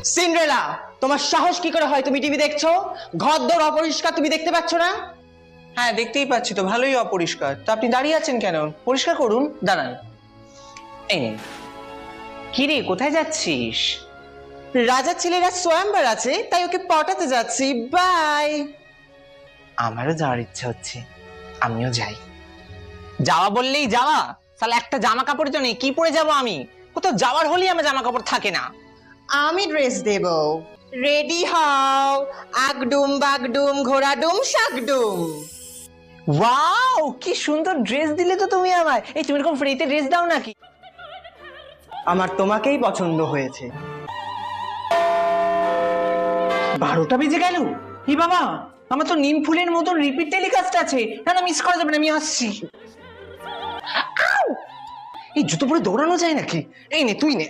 Cinderella, তোমার সাহস কি করে হয় তুমি টিভি দেখছো? ঘরদোর অপরিষ্কার তুমি দেখতে পাচ্ছ না? হ্যাঁ দেখতেই পাচ্ছি তো, ভালোই অপরিষ্কার। তো আপনি দাঁড়িয়ে আছেন কেন? পরিষ্কার করুন, দাঁড়ান। এই নিন। কি রে, কোথায় যাচ্ছিস? রাজার ছেলেরা স্বয়ম্বর আছে, তাই ওকে পটাতে যাচ্ছি। বাই। আমারও যাওয়ার ইচ্ছা হচ্ছে, আমিও যাই। যাওয়া বললেই যাওয়া? সালা একটা জামা কাপড় তো নেই, কি পরে যাব আমি? কোথাও যাওয়ার হলেই আমার জামা কাপড় থাকে না। আমি ড্রেস দেব। রেডি হও। আগডুম বাগডুম ঘোড়াডুম শাকডুম। ওয়াও, কি সুন্দর ড্রেস দিলে তো তুমি আমায়। এই তুমি এরকম ফ্রিতে ড্রেস দাও নাকি? আমার তোমাকেই পছন্দ হয়েছে। 12টা বেজে গেল। ই বাবা, আমার তো নিম ফুলের মতন রিপিট টেলিকাস্ট আছে। না না, মিস করা যাবে না, আমি আসছি। আউ! এই জুতো পরে দৌড়ানো যায় নাকি? এই নে, তুই নে।